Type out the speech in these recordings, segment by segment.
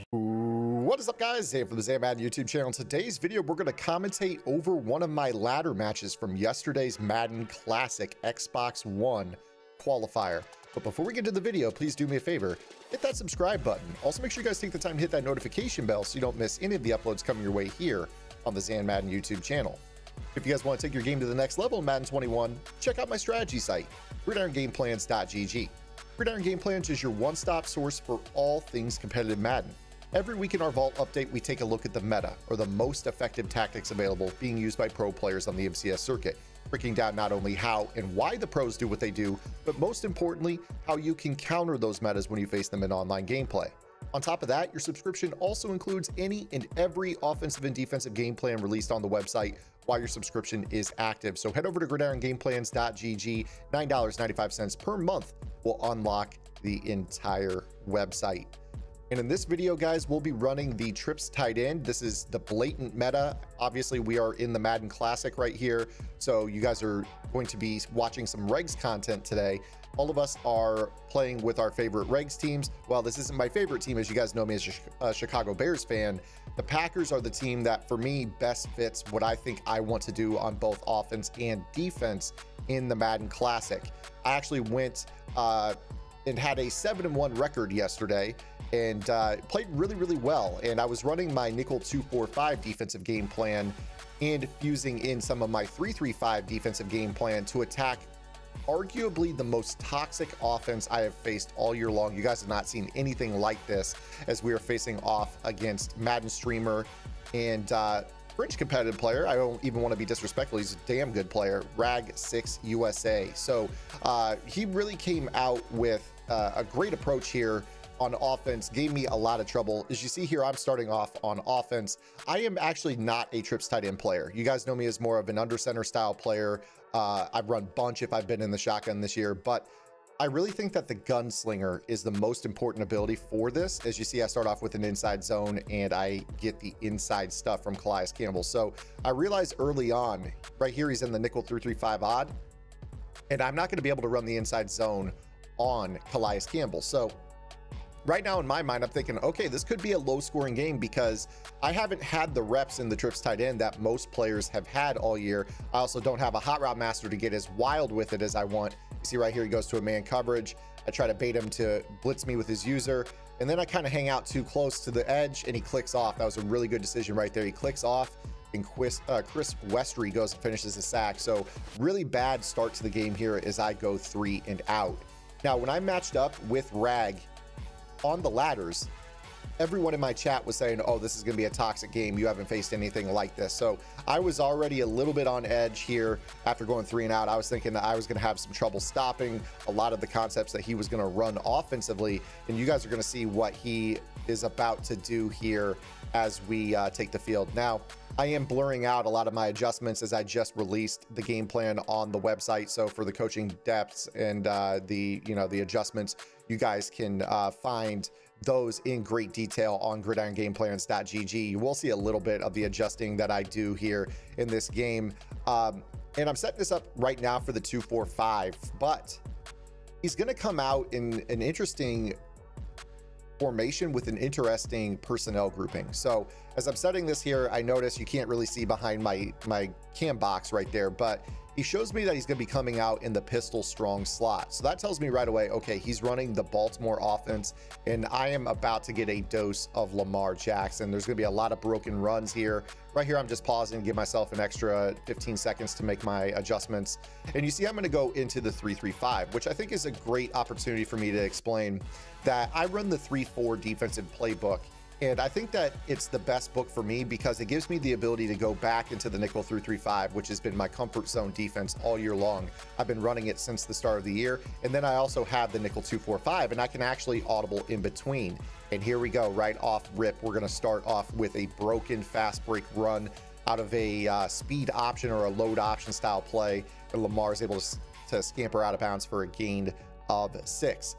What is up, guys? Zay from the Madden YouTube channel. In today's video, we're going to commentate over one of my ladder matches from yesterday's Madden Classic Xbox One qualifier. But before we get to the video, please do me a favor, hit that subscribe button. Also, make sure you guys take the time to hit that notification bell so you don't miss any of the uploads coming your way here on the Zay Madden YouTube channel. If you guys want to take your game to the next level in Madden 21, check out my strategy site, gridirongameplans.gg. Gridiron Game Plans is your one-stop source for all things competitive Madden. Every week in our Vault update, we take a look at the meta, or the most effective tactics available being used by pro players on the MCS circuit, breaking down not only how and why the pros do what they do, but most importantly, how you can counter those metas when you face them in online gameplay. On top of that, your subscription also includes any and every offensive and defensive game plan released on the website while your subscription is active. So head over to gridirongameplans.gg, $9.95 per month will unlock the entire website. And in this video, guys, we'll be running the trips tight end. This is the blatant meta. Obviously, we are in the Madden Classic right here, so you guys are going to be watching some regs content today. All of us are playing with our favorite regs teams. Well, this isn't my favorite team, as you guys know me as a Chicago Bears fan. The Packers are the team that, for me, best fits what I think I want to do on both offense and defense in the Madden Classic. I actually went and had a 7-1 record yesterday, and played really well. And I was running my nickel 2-4-5 defensive game plan and fusing in some of my 3-3-5 defensive game plan to attack arguably the most toxic offense I have faced all year long. You guys have not seen anything like this, as we are facing off against Madden streamer and French competitive player. I don't even want to be disrespectful. He's a damn good player, Rag6 USA. So he really came out with a great approach here on offense, gave me a lot of trouble. As you see here, I'm starting off on offense. I am actually not a trips tight end player. You guys know me as more of an under center style player. I've run bunch if I've been in the shotgun this year, but I really think that the gunslinger is the most important ability for this. As you see, I start off with an inside zone and I get the inside stuff from Calais Campbell. So I realized early on, right here, he's in the nickel 3-3-5 odd, and I'm not going to be able to run the inside zone on Calais Campbell. So right now in my mind, I'm thinking, okay, this could be a low scoring game because I haven't had the reps in the trips tight end that most players have had all year. I also don't have a hot route master to get as wild with it as I want. You see right here, he goes to a man coverage. I try to bait him to blitz me with his user, and then I kind of hang out too close to the edge and he clicks off. That was a really good decision right there. He clicks off, and Chris Westry goes and finishes the sack. So really bad start to the game here as I go 3 and out. Now, when I matched up with Rag on the ladders, everyone in my chat was saying, oh, this is going to be a toxic game. You haven't faced anything like this. So I was already a little bit on edge here after going 3 and out. I was thinking that I was going to have some trouble stopping a lot of the concepts that he was going to run offensively. And you guys are going to see what he is about to do here as we take the field. Now, I am blurring out a lot of my adjustments as I just released the game plan on the website. So for the coaching depths and the adjustments, you guys can find those in great detail on gridirongameplans.gg. You will see a little bit of the adjusting that I do here in this game. And I'm setting this up right now for the 2-4-5, but he's going to come out in an interesting formation with an interesting personnel grouping. So as I'm setting this here, I notice you can't really see behind my cam box right there, but he shows me that he's going to be coming out in the pistol strong slot. So that tells me right away, okay, he's running the Baltimore offense, and I am about to get a dose of Lamar Jackson. There's going to be a lot of broken runs here. Right here, I'm just pausing to give myself an extra 15 seconds to make my adjustments. And you see, I'm going to go into the 3-3-5, which I think is a great opportunity for me to explain that I run the 3-4 defensive playbook. And I think that it's the best book for me because it gives me the ability to go back into the nickel 3-3-5, which has been my comfort zone defense all year long. I've been running it since the start of the year. And then I also have the nickel 2-4-5, and I can actually audible in between. And here we go, right off rip. We're going to start off with a broken fast break run out of a speed option or a load option style play. And Lamar is able to scamper out of bounds for a gain of 6.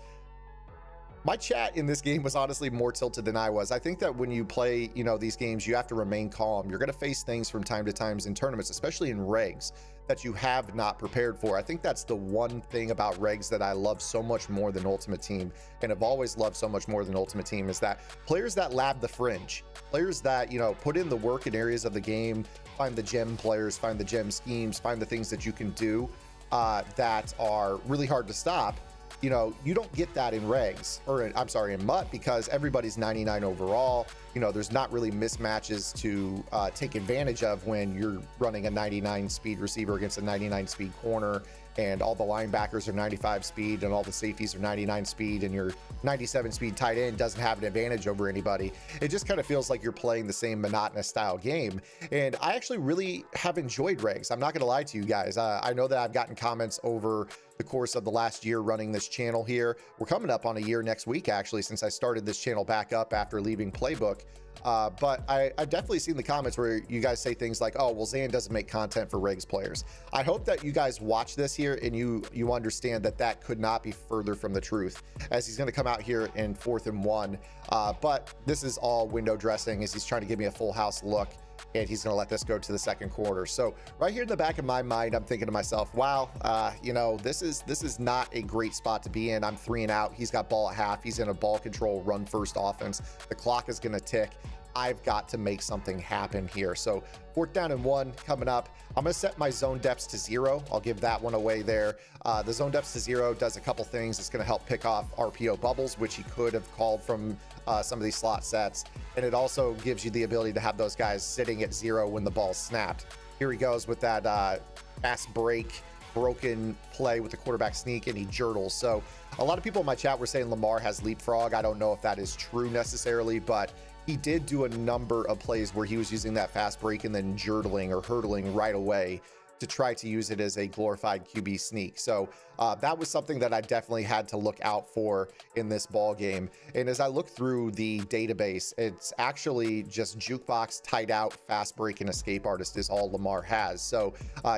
My chat in this game was honestly more tilted than I was. I think that when you play, these games, you have to remain calm. You're going to face things from time to time in tournaments, especially in regs, that you have not prepared for. I think that's the one thing about regs that I love so much more than Ultimate Team, and have always loved so much more than Ultimate Team, is that players that lab the fringe, players that, you know, put in the work in areas of the game, find the gem players, find the gem schemes, find the things that you can do that are really hard to stop. You know, you don't get that in regs, or I'm sorry, in MUT, because everybody's 99 overall. You know, there's not really mismatches to take advantage of when you're running a 99 speed receiver against a 99 speed corner, and all the linebackers are 95 speed and all the safeties are 99 speed, and your 97 speed tight end doesn't have an advantage over anybody. It just kind of feels like you're playing the same monotonous style game. And I actually really have enjoyed regs. I'm not going to lie to you guys. I know that I've gotten comments over the course of the last year running this channel here. We're coming up on a year next week, actually, since I started this channel back up after leaving Playbook. But I've definitely seen the comments where you guys say things like, oh, well, Zan doesn't make content for regs players. I hope that you guys watch this here and you understand that that could not be further from the truth, as he's going to come out here in 4th and 1. But this is all window dressing, as he's trying to give me a full house look, and he's going to let this go to the second quarter. So right here in the back of my mind, I'm thinking to myself, wow, you know, this is not a great spot to be in. I'm 3 and out. He's got ball at half. He's in a ball control, run first offense. The clock is going to tick. I've got to make something happen here. So 4th down and 1 coming up. I'm going to set my zone depths to 0. I'll give that one away there. The zone depths to 0 does a couple things. It's going to help pick off RPO bubbles, which he could have called from some of these slot sets. And it also gives you the ability to have those guys sitting at 0 when the ball's snapped. Here he goes with that fast break, broken play with the quarterback sneak, and he jurtles. So a lot of people in my chat were saying Lamar has leapfrog. I don't know if that is true necessarily, but he did do a number of plays where he was using that fast break and then jurtling or hurdling right away to try to use it as a glorified QB sneak. So that was something that I definitely had to look out for in this ball game. And as I look through the database, it's actually just jukebox, tight out, fast break, and escape artist is all Lamar has. So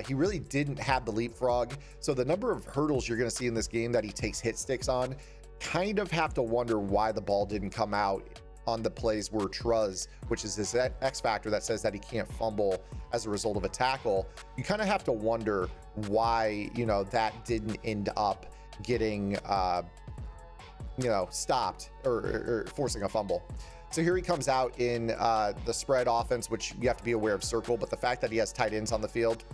he really didn't have the leapfrog. So the number of hurdles you're going to see in this game that he takes hit sticks on, kind of have to wonder why the ball didn't come out on the plays where Truz, which is his X factor that says that he can't fumble as a result of a tackle. You kind of have to wonder why, you know, that didn't end up getting, you know, stopped or forcing a fumble. So here he comes out in the spread offense, which you have to be aware of circle, but the fact that he has tight ends on the field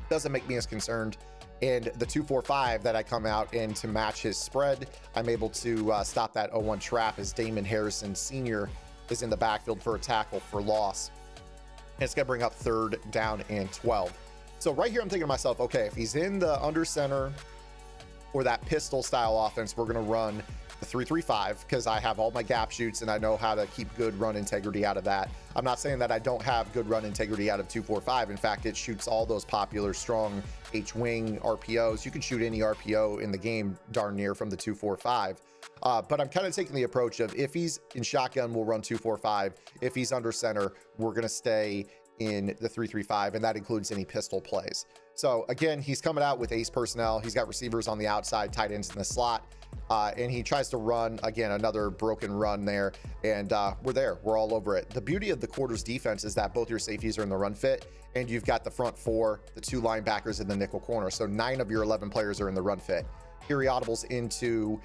doesn't make me as concerned. And the 2-4-5 that I come out in to match his spread, I'm able to stop that 0-1 trap as Damon Harrison Sr. is in the backfield for a tackle for loss. And it's going to bring up 3rd down and 12. So right here, I'm thinking to myself, okay, if he's in the under center or that pistol style offense, we're going to run the 3-3-5 because I have all my gap shoots and I know how to keep good run integrity out of that. I'm not saying that I don't have good run integrity out of 2-4-5. In fact, it shoots all those popular strong H-wing RPOs. You can shoot any RPO in the game darn near from the 2-4-5. But I'm kind of taking the approach of if he's in shotgun, we'll run 2-4-5. If he's under center, we're going to stay in the 3-3-5, and that includes any pistol plays. So again, he's coming out with ace personnel. He's got receivers on the outside, tight ends in the slot. And he tries to run, again, another broken run there. And we're there. We're all over it. The beauty of the quarters defense is that both your safeties are in the run fit, and you've got the front 4, the 2 linebackers in the nickel corner. So 9 of your 11 players are in the run fit. Here he audibles into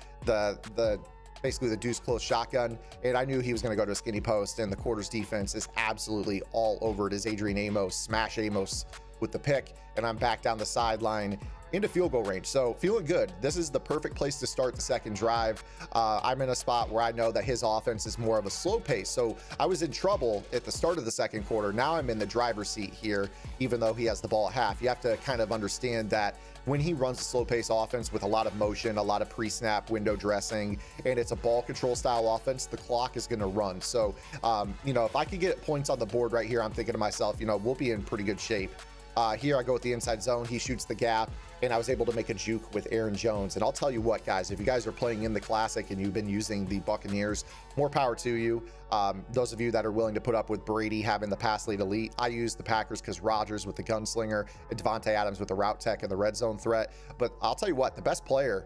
basically the deuce close shotgun, and I knew he was going to go to a skinny post, and the quarters defense is absolutely all over it as Adrian Amos smash Amos with the pick, and I'm back down the sideline into field goal range. So feeling good. This is the perfect place to start the second drive. I'm in a spot where I know that his offense is more of a slow pace. So I was in trouble at the start of the second quarter. Now I'm in the driver's seat here, even though he has the ball at half. You have to kind of understand that when he runs a slow pace offense with a lot of motion, a lot of pre-snap window dressing, and it's a ball control style offense, the clock is going to run. So, you know, if I could get points on the board right here, I'm thinking to myself, you know, we'll be in pretty good shape. Here I go with the inside zone. He shoots the gap, and I was able to make a juke with Aaron Jones. And I'll tell you what, guys, if you guys are playing in the Classic and you've been using the Buccaneers, more power to you. Those of you that are willing to put up with Brady having the pass lead elite, I use the Packers because Rodgers with the gunslinger and Devontae Adams with the route tech and the red zone threat. But I'll tell you what, the best player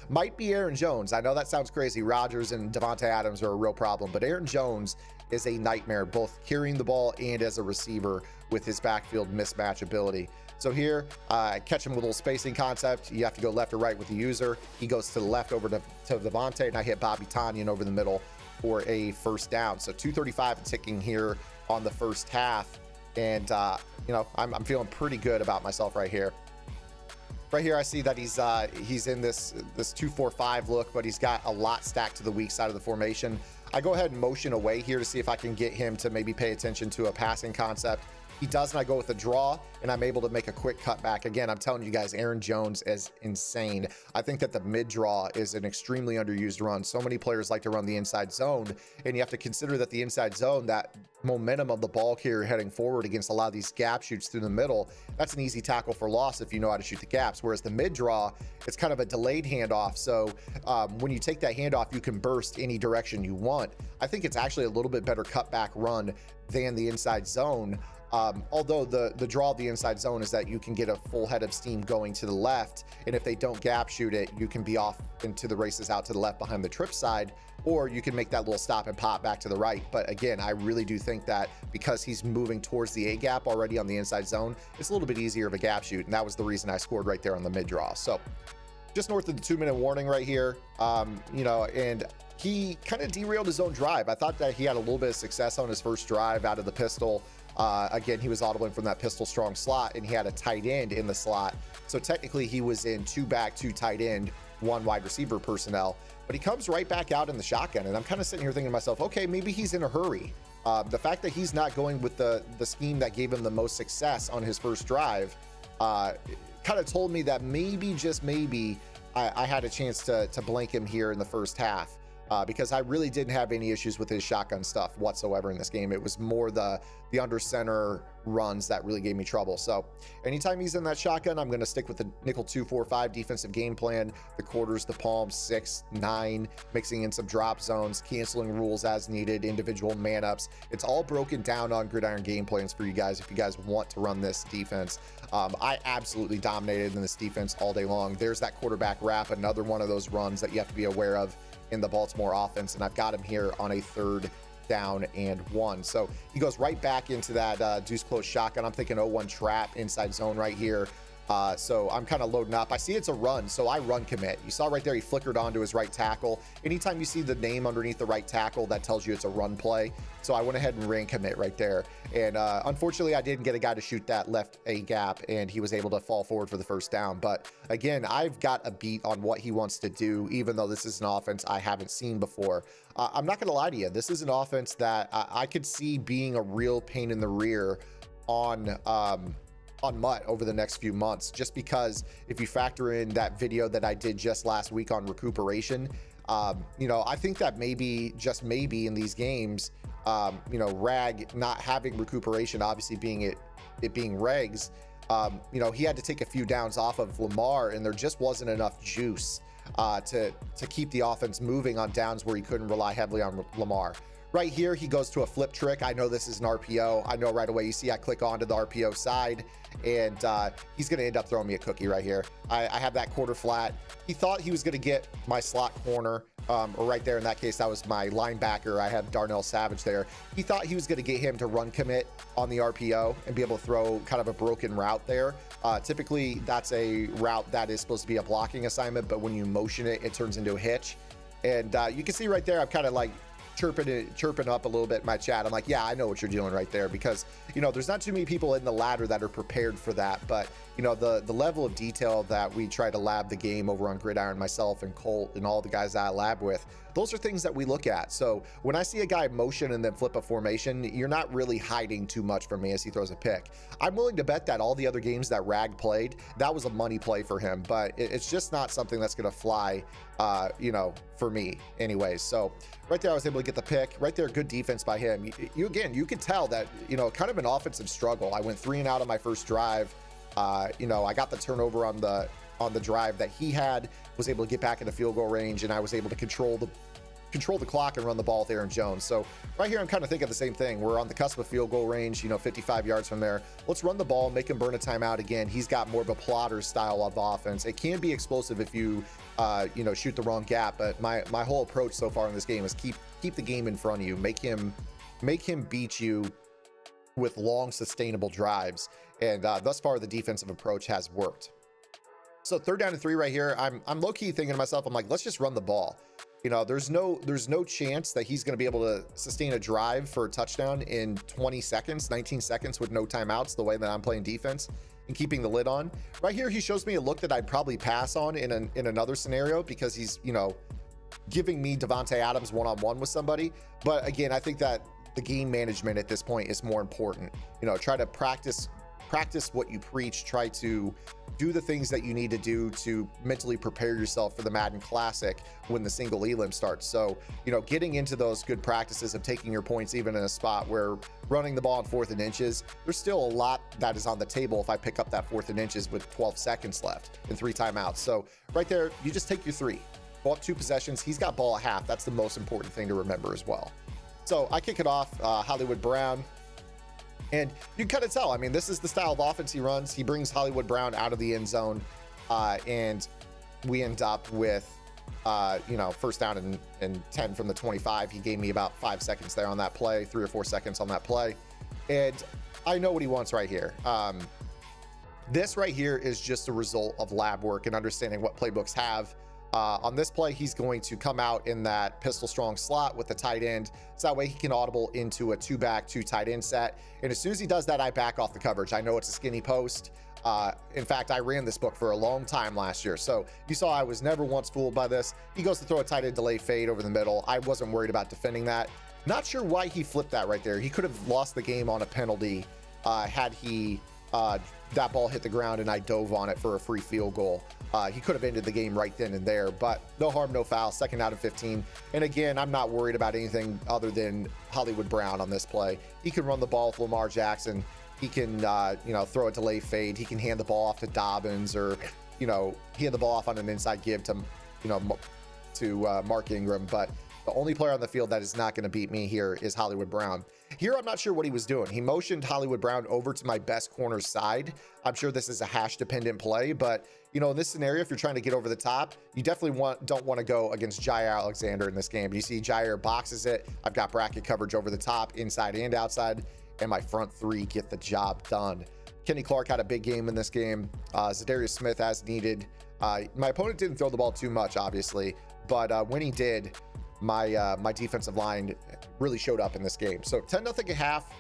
might be Aaron Jones. I know that sounds crazy. Rodgers and Devontae Adams are a real problem, but Aaron Jones is a nightmare, both carrying the ball and as a receiver with his backfield mismatch ability. So here, catch him with a little spacing concept. You have to go left or right with the user. He goes to the left over to Devontae, and I hit Bobby Tonyan over the middle for a first down. So 2:35 and ticking here on the first half. And, you know, I'm feeling pretty good about myself right here. Right here, I see that he's in this 2-4-5 look, but he's got a lot stacked to the weak side of the formation. I go ahead and motion away here to see if I can get him to maybe pay attention to a passing concept. He does, and I go with a draw, and I'm able to make a quick cutback. Again, I'm telling you guys, Aaron Jones is insane. I think that the mid draw is an extremely underused run. So many players like to run the inside zone, and you have to consider that the inside zone, that momentum of the ball carrier heading forward against a lot of these gap shoots through the middle, that's an easy tackle for loss if you know how to shoot the gaps. Whereas the mid draw, it's kind of a delayed handoff. So when you take that handoff, you can burst any direction you want. I think it's actually a little bit better cutback run than the inside zone. Although the draw of the inside zone is that you can get a full head of steam going to the left, and if they don't gap shoot it, you can be off into the races out to the left behind the trip side, or you can make that little stop and pop back to the right. But again, I really do think that because he's moving towards the A gap already on the inside zone, it's a little bit easier of a gap shoot, and that was the reason I scored right there on the mid draw. So just north of the 2-minute warning right here, you know, and he kind of derailed his own drive. I thought that he had a little bit of success on his first drive out of the pistol. Again, he was audibling from that pistol strong slot, and he had a tight end in the slot. So technically he was in 2 back, 2 tight end, 1 wide receiver personnel, but he comes right back out in the shotgun. And I'm kind of sitting here thinking to myself, okay, maybe he's in a hurry. The fact that he's not going with the scheme that gave him the most success on his first drive, kind of told me that maybe, just maybe, I had a chance to blank him here in the first half. Because I really didn't have any issues with his shotgun stuff whatsoever in this game. It was more the under center runs that really gave me trouble. So anytime he's in that shotgun, I'm going to stick with the nickel 2-4-5 defensive game plan, the quarters, the palms, 6, 9, mixing in some drop zones, canceling rules as needed, individual man ups. It's all broken down on Gridiron game plans for you guys if you guys want to run this defense. I absolutely dominated in this defense all day long. There's that quarterback wrap, another one of those runs that you have to be aware of in the Baltimore offense, and I've got him here on a 3rd down and 1. So he goes right back into that deuce close shotgun. I'm thinking 0-1 trap inside zone right here. So I'm kind of loading up. I see it's a run, so I run commit. You saw right there, he flickered onto his right tackle. Anytime you see the name underneath the right tackle, that tells you it's a run play. So I went ahead and ran commit right there. And unfortunately, I didn't get a guy to shoot that left A gap, and he was able to fall forward for the first down. But again, I've got a beat on what he wants to do, even though this is an offense I haven't seen before. I'm not going to lie to you. This is an offense that I could see being a real pain in the rear on Mutt over the next few months, just because if you factor in that video that I did just last week on recuperation, you know, I think that maybe, just maybe in these games, you know, Rag not having recuperation, obviously being it being Regs, you know, he had to take a few downs off of Lamar, and there just wasn't enough juice to keep the offense moving on downs where he couldn't rely heavily on Lamar. Right here, he goes to a flip trick. I know this is an RPO. I know right away. You see I click onto the RPO side, and he's going to end up throwing me a cookie right here. I have that quarter flat. He thought he was going to get my slot corner, or right there. In that case, that was my linebacker. I have Darnell Savage there. He thought he was going to get him to run commit on the RPO and be able to throw kind of a broken route there. Typically, that's a route that is supposed to be a blocking assignment, but when you motion it, it turns into a hitch. And you can see right there, I'm kind of like chirping up a little bit in my chat. I'm like, yeah, I know what you're doing right there, because, you know, there's not too many people in the ladder that are prepared for that. But, you know, the level of detail that we try to lab the game over on Gridiron, myself and Colt and all the guys that I lab with, those are things that we look at. So when I see a guy motion and then flip a formation, you're not really hiding too much from me as he throws a pick. I'm willing to bet that all the other games that Rag played, that was a money play for him, but it's just not something that's going to fly, you know, for me anyways. So right there, I was able to get the pick right there. Good defense by him. You could tell that, you know, kind of an offensive struggle. I went 3 and out on my first drive. You know, I got the turnover on the drive that he had, was able to get back into field goal range, and I was able to control the clock and run the ball with Aaron Jones. So right here, I'm kind of thinking the same thing. We're on the cusp of field goal range, you know, 55 yards from there. Let's run the ball, make him burn a timeout again. He's got more of a plotter style of offense. It can be explosive if you, you know, shoot the wrong gap. But my whole approach so far in this game is keep the game in front of you, make him beat you with long sustainable drives. And thus far, the defensive approach has worked. So 3rd down and 3 right here. I'm low-key thinking to myself, I'm like, let's just run the ball. You know, there's no chance that he's going to be able to sustain a drive for a touchdown in 20 seconds, 19 seconds with no timeouts, the way that I'm playing defense and keeping the lid on. Right here, he shows me a look that I'd probably pass on in another scenario, because he's, you know, giving me Devontae Adams one-on-one with somebody. But again, I think that the game management at this point is more important. You know, try to practice what you preach. Try to do the things that you need to do to mentally prepare yourself for the Madden Classic when the single elim starts. So, you know, getting into those good practices of taking your points, even in a spot where running the ball on 4th and inches, there's still a lot that is on the table if I pick up that 4th and inches with 12 seconds left and 3 timeouts. So right there, you just take your 3. Go up 2 possessions. He's got ball at half. That's the most important thing to remember as well. So I kick it off, Hollywood Brown. And you can kind of tell, I mean, this is the style of offense he runs. He brings Hollywood Brown out of the end zone, and we end up with, you know, 1st down and 10 from the 25. He gave me about 5 seconds there on that play, 3 or 4 seconds on that play. And I know what he wants right here. This right here is just a result of lab work and understanding what playbooks have. On this play, he's going to come out in that pistol strong slot with the tight end, so that way he can audible into a 2-back, 2 tight end set. And as soon as he does that, I back off the coverage. I know it's a skinny post. In fact, I ran this book for a long time last year, so you saw I was never once fooled by this. He goes to throw a tight end delay fade over the middle. I wasn't worried about defending that. Not sure why he flipped that right there. He could have lost the game on a penalty had he that ball hit the ground and I dove on it for a free field goal. He could have ended the game right then and there, but no harm, no foul. 2nd out of 15. And again, I'm not worried about anything other than Hollywood Brown on this play. He can run the ball with Lamar Jackson. He can, you know, throw a delay fade. He can hand the ball off to Dobbins, or, you know, hand the ball off on an inside give to, you know, to Mark Ingram. But the only player on the field that is not going to beat me here is Hollywood Brown. Here, I'm not sure what he was doing. He motioned Hollywood Brown over to my best corner side. I'm sure this is a hash dependent play, but you know, in this scenario, if you're trying to get over the top, you definitely don't want to go against Jair Alexander in this game. You see Jair boxes it. I've got bracket coverage over the top, inside and outside, and my front 3 get the job done. Kenny Clark had a big game in this game. Zadarius Smith as needed. My opponent didn't throw the ball too much, obviously, but when he did, my defensive line really showed up in this game. So 10-0 at half.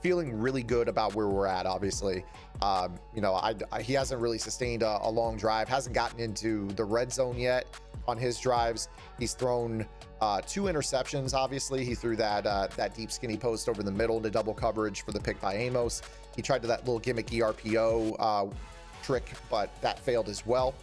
Feeling really good about where we're at, obviously. You know, he hasn't really sustained a long drive, hasn't gotten into the red zone yet on his drives. He's thrown 2 interceptions, obviously. He threw that deep skinny post over the middle into double coverage for the pick by Amos. He tried to that little gimmicky RPO trick, but that failed as well.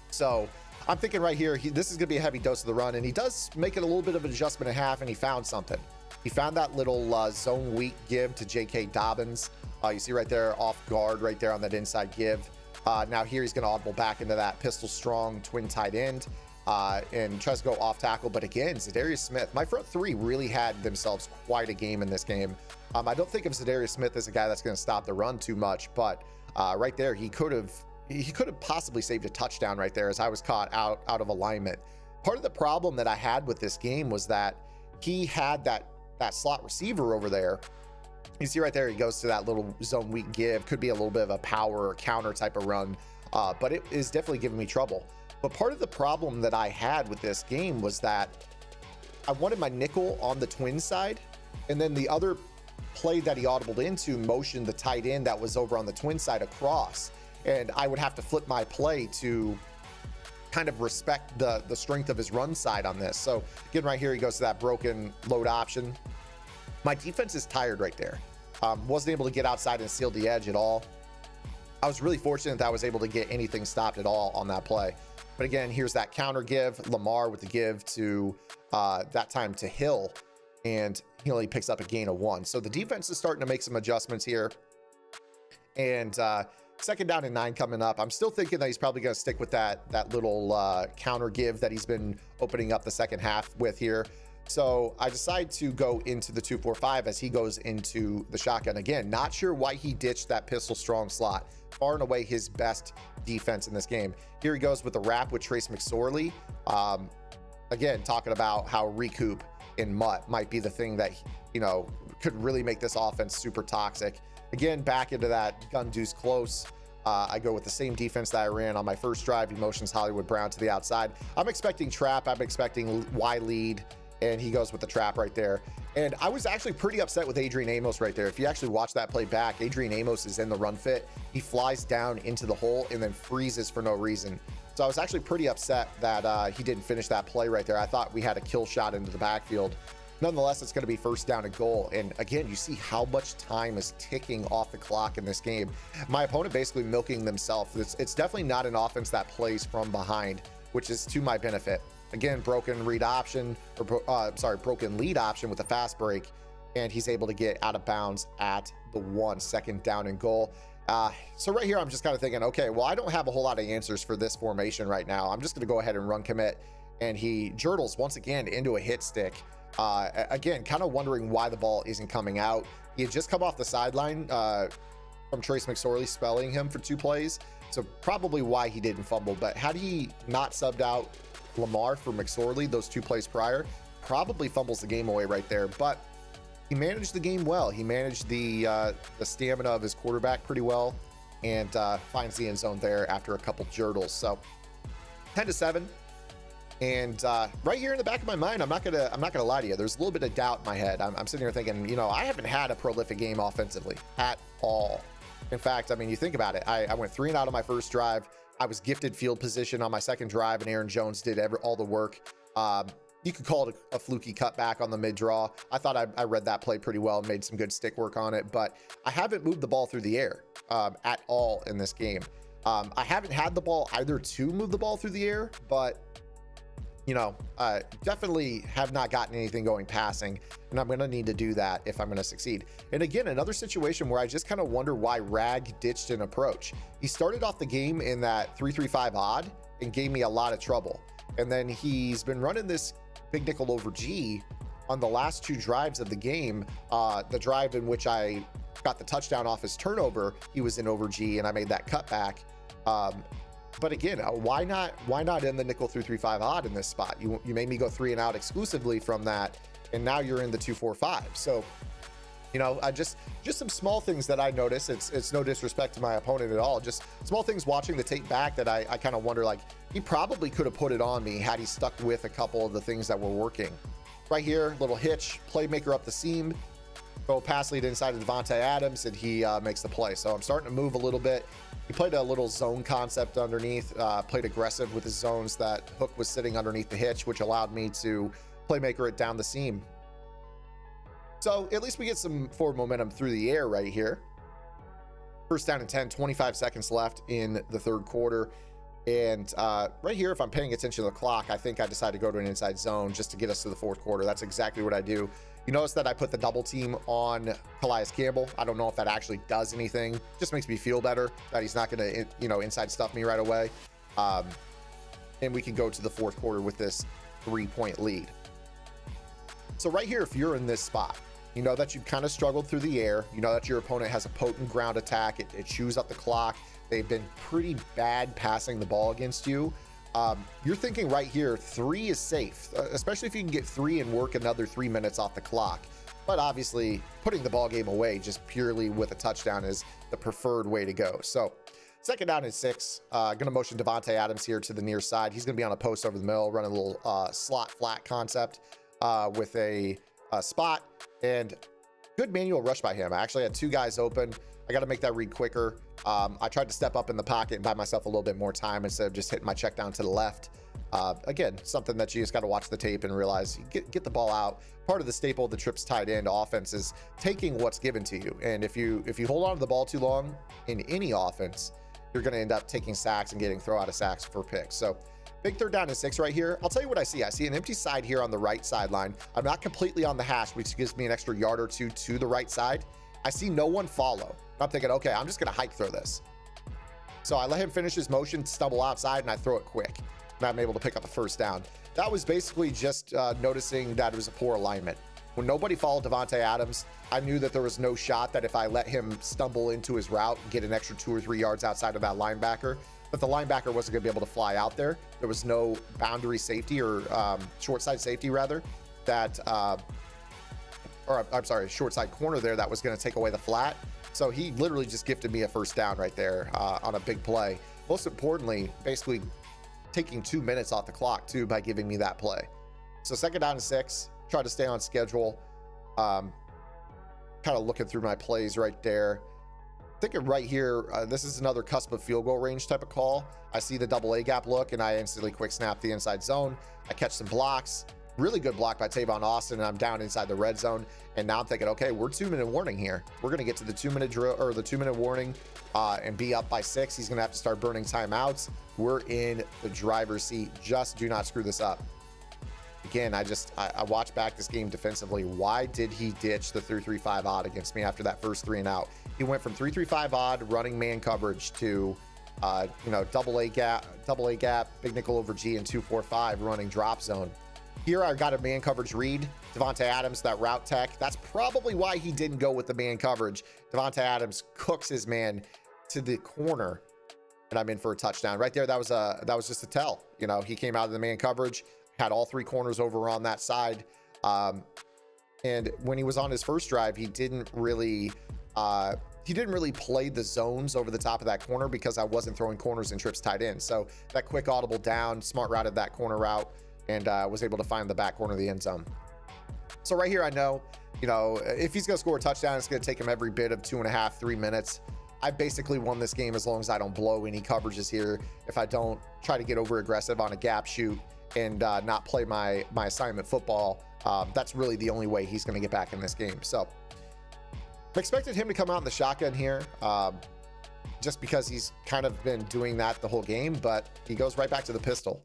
So I'm thinking right here, this is going to be a heavy dose of the run, and he does make it a little bit of an adjustment at half, and he found something. He found that little zone weak give to J.K. Dobbins. You see right there, off guard right there on that inside give. Now here he's going to audible back into that pistol strong twin tight end and tries to go off tackle. But again, Zadarius Smith, my front 3 really had themselves quite a game in this game. I don't think of Zadarius Smith as a guy that's going to stop the run too much, but right there, he could have possibly saved a touchdown right there as I was caught out of alignment. Part of the problem that I had with this game was that he had that slot receiver over there. You see right there, he goes to that little zone weak give. Could be a little bit of a power or counter type of run, but it is definitely giving me trouble. But part of the problem that I had with this game was that I wanted my nickel on the twin side, and then the other play that he audibled into motioned the tight end that was over on the twin side across, and I would have to flip my play to kind of respect the strength of his run side on this. So again, right here, he goes to that broken load option. My defense is tired right there. Wasn't able to get outside and seal the edge at all. I was really fortunate that I was able to get anything stopped at all on that play. But again, here's that counter give. Lamar with the give to that time to Hill, and he only picks up a gain of 1. So the defense is starting to make some adjustments here. And 2nd down and 9 coming up. I'm still thinking that he's probably going to stick with that little counter give that he's been opening up the second half with here. So I decide to go into the 2-4-5 as he goes into the shotgun again. Not sure why he ditched that pistol strong slot. Far and away his best defense in this game. Here he goes with the wrap with Trace McSorley. Again, talking about how recoup in Mutt might be the thing that, you know, could really make this offense super toxic. Again, back into that gun deuce close. I go with the same defense that I ran on my first drive. He motions Hollywood Brown to the outside. I'm expecting trap. I'm expecting Y lead, and he goes with the trap right there. And I was actually pretty upset with Adrian Amos right there. If you actually watch that play back, Adrian Amos is in the run fit. He flies down into the hole and then freezes for no reason. So I was actually pretty upset that he didn't finish that play right there. I thought we had a kill shot into the backfield. Nonetheless, it's going to be first down and goal. And again, you see how much time is ticking off the clock in this game. My opponent basically milking themselves. It's definitely not an offense that plays from behind, which is to my benefit. Again, broken read option, or broken lead option with a fast break, and he's able to get out of bounds at the 1, second down and goal. So right here, I'm just kind of thinking, okay, well, I don't have a whole lot of answers for this formation right now. I'm just going to go ahead and run commit, and he jurtles once again into a hit stick. Again, kind of wondering why the ball isn't coming out. He had just come off the sideline from Trace McSorley spelling him for 2 plays, so probably why he didn't fumble. But had he not subbed out Lamar for McSorley those 2 plays prior, probably fumbles the game away right there. But he managed the game well. He managed the stamina of his quarterback pretty well, and finds the end zone there after a couple jurtles. So 10-7. And right here in the back of my mind, I'm not gonna lie to you. There's a little bit of doubt in my head. I'm sitting here thinking, you know, I haven't had a prolific game offensively at all. In fact, I mean, you think about it. I went 3 and out on my first drive. I was gifted field position on my second drive, and Aaron Jones did all the work. You could call it a fluky cutback on the mid draw. I thought I read that play pretty well, made some good stick work on it, but I haven't moved the ball through the air at all in this game. I haven't had the ball either to move the ball through the air, but you know, definitely have not gotten anything going passing, and I'm going to need to do that if I'm going to succeed. And again, another situation where I just kind of wonder why Rag ditched an approach. He started off the game in that 3-3-5 odd and gave me a lot of trouble. And then he's been running this big nickel over G on the last 2 drives of the game. The drive in which I got the touchdown off his turnover, he was in over G, and I made that cutback. But again, why not in the nickel 3-3-5 odd in this spot? You made me go 3 and out exclusively from that, and now you're in the 2-4-5. So, you know, just some small things that I noticed. It's no disrespect to my opponent at all. Just small things watching the tape back that I kind of wonder, like, he probably could have put it on me had he stuck with a couple of the things that were working. Right here, little hitch, playmaker up the seam, go pass lead inside of Devontae Adams, and he makes the play. So I'm starting to move a little bit. He played a little zone concept underneath, played aggressive with his zones. That hook was sitting underneath the hitch, which allowed me to playmaker it down the seam. So at least we get some forward momentum through the air right here. First down and 10, 25 seconds left in the 3rd quarter. And right here, if I'm paying attention to the clock, I think I decided to go to an inside zone just to get us to the 4th quarter. That's exactly what I do. You notice that I put the double team on Calais Campbell. I don't know if that actually does anything. Just makes me feel better that he's not going to, you know, inside stuff me right away. And we can go to the 4th quarter with this 3-point lead. So right here, if you're in this spot, you know that you've kind of struggled through the air. You know that your opponent has a potent ground attack. It chews up the clock. They've been pretty bad passing the ball against you. You're thinking right here, 3 is safe, especially if you can get 3 and work another 3 minutes off the clock. But obviously, putting the ball game away just purely with a touchdown is the preferred way to go. So, 2nd down and 6. Going to motion Devontae Adams here to the near side. He's going to be on a post over the middle, running a little slot flat concept with a spot, and good manual rush by him. I actually had 2 guys open. I got to make that read quicker. I tried to step up in the pocket and buy myself a little bit more time instead of just hitting my check down to the left. Again, something that you just got to watch the tape and realize, get the ball out. Part of the staple of the trips tight end offense is taking what's given to you. And if you hold on to the ball too long in any offense, you're going to end up taking sacks and getting throw out of sacks for picks. So big 3rd down and 6 right here. I'll tell you what I see. I see an empty side here on the right sideline. I'm not completely on the hash, which gives me an extra yard or 2 to the right side. I see no one follow. I'm thinking, okay, I'm just going to hike throw this. So I let him finish his motion, stumble outside, and I throw it quick. And I'm able to pick up a 1st down. That was basically just noticing that it was a poor alignment. When nobody followed Devontae Adams, I knew that there was no shot that if I let him stumble into his route and get an extra 2 or 3 yards outside of that linebacker, that the linebacker wasn't going to be able to fly out there. There was no boundary safety or short side safety, rather, that or I'm sorry, short side corner there that was going to take away the flat. So he literally just gifted me a first down right there on a big play. Most importantly, basically taking 2 minutes off the clock too by giving me that play. So 2nd down and 6, try to stay on schedule. Kind of looking through my plays right there. Thinking right here, this is another cusp of field goal range type of call. I see the double A gap look and I instantly quick snap the inside zone. I catch some blocks. Really good block by Tavon Austin, and I'm down inside the red zone. And now I'm thinking, okay, we're 2-minute warning here. We're going to get to the 2-minute drill or the 2-minute warning and be up by 6. He's going to have to start burning timeouts. We're in the driver's seat. Just do not screw this up. Again, I watched back this game defensively. Why did he ditch the 3-3-5 odd against me after that first 3 and out? He went from 3-3-5 odd running man coverage to double A gap, big nickel over G, and 2-4-5 running drop zone. Here I got a man coverage read. Devontae Adams, that route tech. That's probably why he didn't go with the man coverage. Devontae Adams cooks his man to the corner, and I'm in for a touchdown. Right there, that was just a tell. You know, he came out of the man coverage, had all 3 corners over on that side. And when he was on his first drive, he didn't really play the zones over the top of that corner because I wasn't throwing corners and trips tight end. So that quick audible down, smart routed that corner route, and was able to find the back corner of the end zone. So right here, I know, if he's going to score a touchdown, it's going to take him every bit of 2.5, 3 minutes. I basically won this game as long as I don't blow any coverages here. If I don't try to get over aggressive on a gap shoot and not play my assignment football, that's really the only way he's going to get back in this game. So I expected him to come out in the shotgun here, just because he's kind of been doing that the whole game, but he goes right back to the pistol.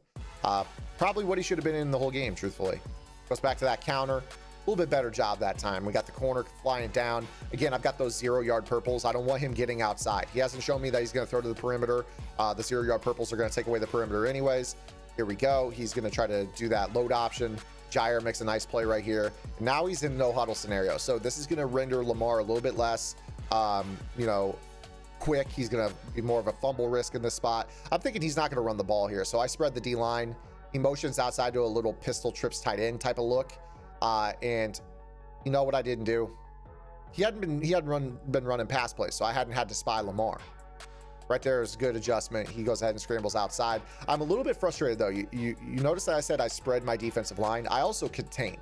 Probably what he should have been in the whole game, truthfully. Goes back to that counter. A little bit better job that time. We got the corner flying down. Again, I've got those 0-yard purples. I don't want him getting outside. He hasn't shown me that he's going to throw to the perimeter. The 0-yard purples are going to take away the perimeter anyways. Here we go. He's going to try to do that load option. Jair makes a nice play right here. Now he's in no huddle scenario. So this is going to render Lamar a little bit less, quick. He's going to be more of a fumble risk in this spot. I'm thinking he's not going to run the ball here. So I spread the D line. He motions outside to a little pistol trips tight end type of look. And you know what I didn't do? He hadn't been running pass plays, so I hadn't had to spy Lamar. Right there is a good adjustment. He goes ahead and scrambles outside. I'm a little bit frustrated though. You notice that I said I spread my defensive line. I also contained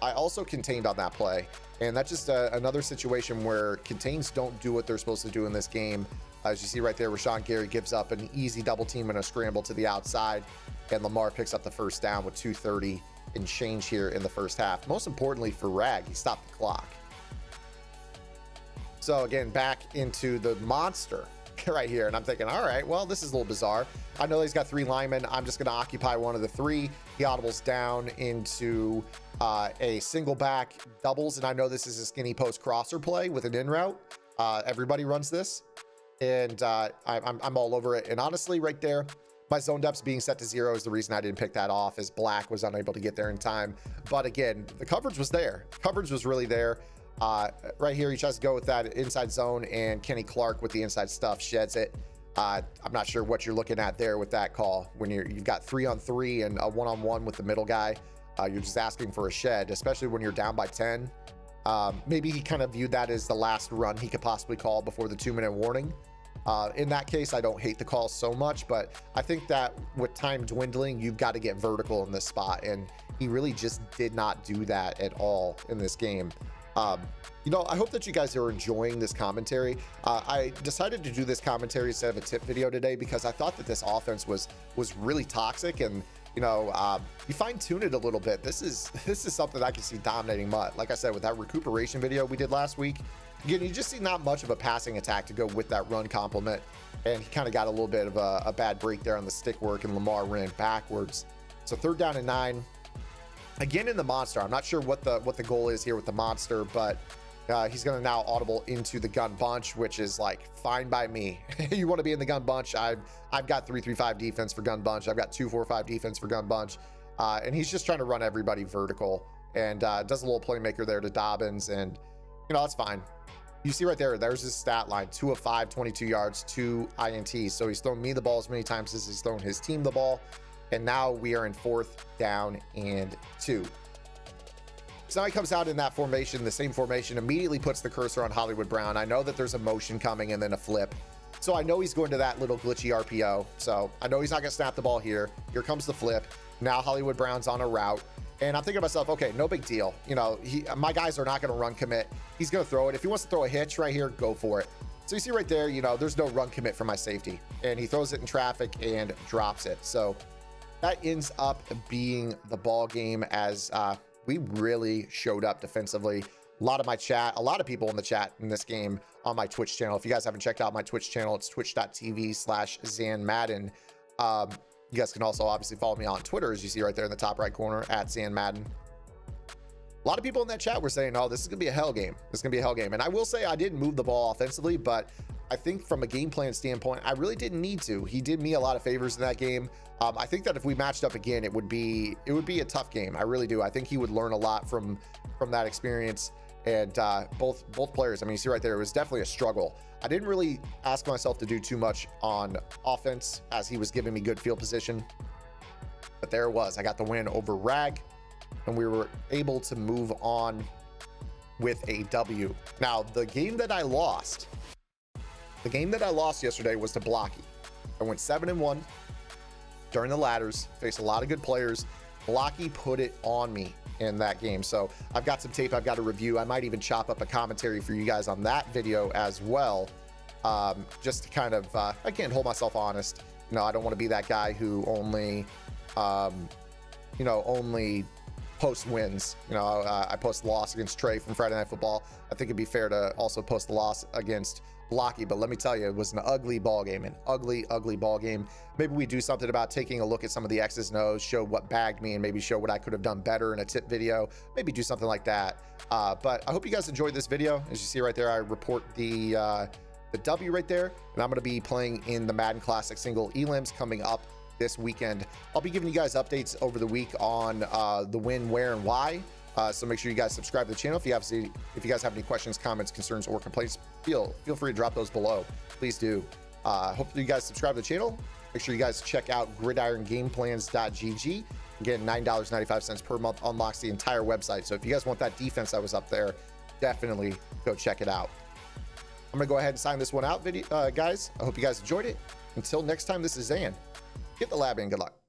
on that play, and that's just another situation where contains don't do what they're supposed to do in this game. As you see right there, Rashawn Gary gives up an easy double team and a scramble to the outside, and Lamar picks up the first down with 2:30 and change here in the first half. Most importantly for Rag, he stopped the clock. So again, back into the monster right here, and I'm thinking, all right, well, this is a little bizarre. I know he's got 3 linemen. I'm just going to occupy one of the 3. He audibles down into a single back doubles, and I know this is a skinny post crosser play with an in route. Everybody runs this, and I'm all over it. And honestly, right there, my zone depths being set to 0 is the reason I didn't pick that off, as Black was unable to get there in time. But again, the coverage was there. Coverage was really there. Right here, he tries to go with that inside zone, and Kenny Clark with the inside stuff sheds it. I'm not sure what you're looking at there with that call. When you've got 3-on-3 and a 1-on-1 with the middle guy, you're just asking for a shed, especially when you're down by 10. Maybe he kind of viewed that as the last run he could possibly call before the 2-minute warning. In that case, I don't hate the call so much, but I think that with time dwindling, you've got to get vertical in this spot, and he really just did not do that at all in this game. I hope that you guys are enjoying this commentary. I decided to do this commentary instead of a tip video today because I thought that this offense was really toxic, and you fine tune it a little bit. This is something I can see dominating Mutt. Like I said, with that recuperation video we did last week, again, you just see not much of a passing attack to go with that run complement, and he kind of got a little bit of a bad break there on the stick work, and Lamar ran backwards. So 3rd down and 9. Again in the monster. I'm not sure what the goal is here with the monster, but he's going to now audible into the gun bunch, which is like fine by me. You want to be in the gun bunch. I've got 3-3-5 defense for gun bunch. I've got 2-4-5 defense for gun bunch, and he's just trying to run everybody vertical, and does a little playmaker there to Dobbins, and that's fine. You see right there, there's his stat line: 2 of 5, 22 yards, 2 INTs. So he's thrown me the ball as many times as he's thrown his team the ball. And now we are in 4th down and 2. So now he comes out in that formation, the same formation, immediately puts the cursor on Hollywood Brown. I know that there's a motion coming and then a flip. So I know he's going to that little glitchy RPO. So I know he's not going to snap the ball here. Here comes the flip. Now Hollywood Brown's on a route. And I'm thinking to myself, okay, no big deal. You know, my guys are not going to run commit. He's going to throw it. If he wants to throw a hitch right here, go for it. So you see right there, you know, there's no run commit for my safety. And he throws it in traffic and drops it. So that ends up being the ball game as we really showed up defensively. A lot of my chat, a lot of people in the chat in this game on my Twitch channel. If you guys haven't checked out my Twitch channel, it's twitch.tv/ZanMadden. You guys can also obviously follow me on Twitter, as you see right there in the top right corner, @ZanMadden. A lot of people in that chat were saying, oh, this is gonna be a hell game. This is gonna be a hell game. And I will say I didn't move the ball offensively, but I think from a game plan standpoint, I really didn't need to. He did me a lot of favors in that game. I think that if we matched up again, it would be a tough game. I really do. I think he would learn a lot from that experience. And both players, I mean, you see right there, it was definitely a struggle. I didn't really ask myself to do too much on offense as he was giving me good field position. But there it was. I got the win over Rag, and we were able to move on with a W. Now, the game that I lost yesterday was to Blocky. I went 7-1 during the ladders, faced a lot of good players. Blocky put it on me in that game. So I've got some tape I've got to review. I might even chop up a commentary for you guys on that video as well. Just to kind of, again, hold myself honest. You know, I don't want to be that guy who only, you know, only post wins. You know, I post loss against Trey from Friday Night Football. I think it'd be fair to also post the loss against Blocky, but let me tell you, it was an ugly ball game, an ugly ball game. Maybe we do something about taking a look at some of the X's and O's, show what bagged me, and maybe show what I could have done better in a tip video. Maybe do something like that. But I hope you guys enjoyed this video. As you see right there, I report the W right there, and I'm going to be playing in the Madden Classic single elims coming up this weekend. I'll be giving you guys updates over the week on the when, where, and why. So make sure you guys subscribe to the channel. If you guys have any questions, comments, concerns, or complaints, feel free to drop those below. Please do. Hopefully you guys subscribe to the channel. Make sure you guys check out gridirongameplans.gg. Again, $9.95 per month unlocks the entire website. So if you guys want that defense that was up there, definitely go check it out. I'm gonna go ahead and sign this one out, guys. I hope you guys enjoyed it. Until next time, this is Zan. Get the lab in. Good luck.